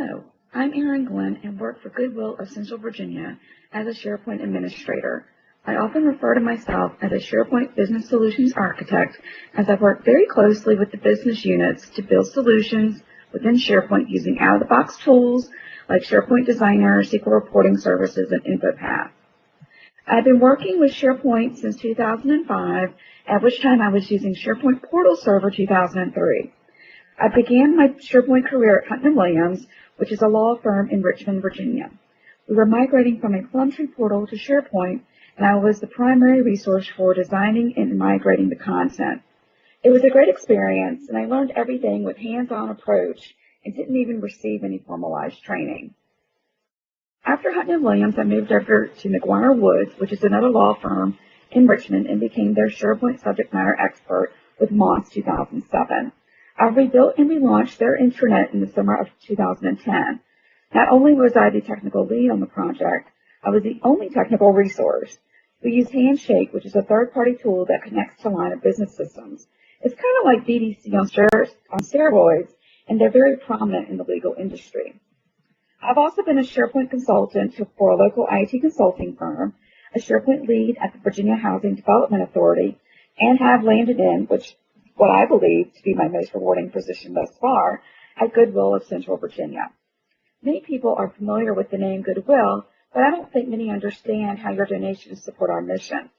Hello, I'm Erin Glenn and work for Goodwill of Central Virginia as a SharePoint administrator. I often refer to myself as a SharePoint Business Solutions Architect as I work very closely with the business units to build solutions within SharePoint using out-of-the-box tools like SharePoint Designer, SQL Reporting Services, and InfoPath. I've been working with SharePoint since 2005, at which time I was using SharePoint Portal Server 2003. I began my SharePoint career at Putnam Williams, which is a law firm in Richmond, Virginia. We were migrating from a Plumtree portal to SharePoint, and I was the primary resource for designing and migrating the content. It was a great experience, and I learned everything with hands-on approach and didn't even receive any formalized training. After Putnam Williams, I moved over to McGuire Woods, which is another law firm in Richmond, and became their SharePoint subject matter expert with Moss 2007. I rebuilt and relaunched their intranet in the summer of 2010. Not only was I the technical lead on the project, I was the only technical resource. We use Handshake, which is a third-party tool that connects to line of business systems. It's kind of like BDC on steroids, and they're very prominent in the legal industry. I've also been a SharePoint consultant for a local IT consulting firm, a SharePoint lead at the Virginia Housing Development Authority, and have landed in, what I believe to be my most rewarding position thus far, at Goodwill of Central Virginia. Many people are familiar with the name Goodwill, but I don't think many understand how your donations support our mission.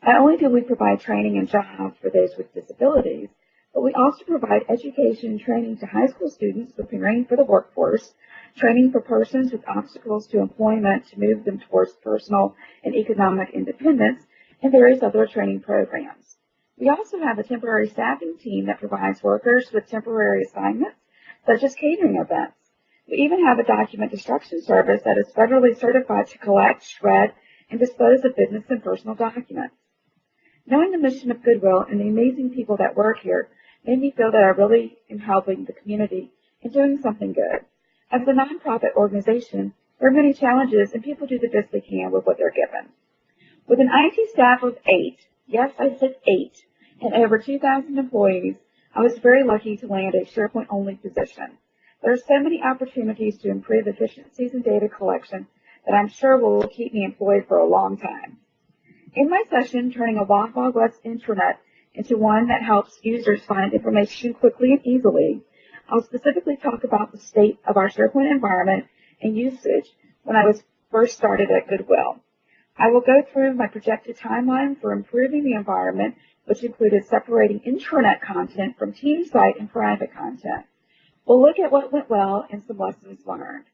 Not only do we provide training and jobs for those with disabilities, but we also provide education and training to high school students preparing for the workforce, training for persons with obstacles to employment to move them towards personal and economic independence, and various other training programs. We also have a temporary staffing team that provides workers with temporary assignments, such as catering events. We even have a document destruction service that is federally certified to collect, shred, and dispose of business and personal documents. Knowing the mission of Goodwill and the amazing people that work here made me feel that I really am helping the community and doing something good. As a nonprofit organization, there are many challenges, and people do the best they can with what they're given. With an IT staff of 8, yes, I said 8, and over 2,000 employees, I was very lucky to land a SharePoint-only position. There are so many opportunities to improve efficiencies in data collection that I'm sure will keep me employed for a long time. In my session, turning a Wild West intranet into one that helps users find information quickly and easily, I'll specifically talk about the state of our SharePoint environment and usage when I was first started at Goodwill. I will go through my projected timeline for improving the environment, which included separating intranet content from team site and private content. We'll look at what went well and some lessons learned.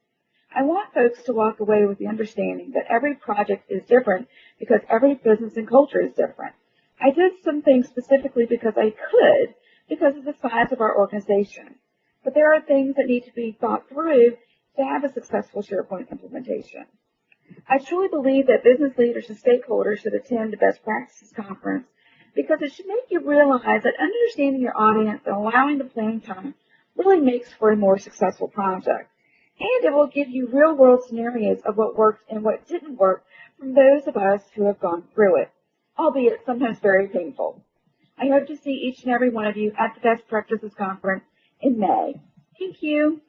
I want folks to walk away with the understanding that every project is different because every business and culture is different. I did some things specifically because I could, because of the size of our organization. But there are things that need to be thought through to have a successful SharePoint implementation. I truly believe that business leaders and stakeholders should attend the Best Practices Conference because it should make you realize that understanding your audience and allowing the planning time really makes for a more successful project. And it will give you real-world scenarios of what worked and what didn't work from those of us who have gone through it, albeit sometimes very painful. I hope to see each and every one of you at the Best Practices Conference in May. Thank you.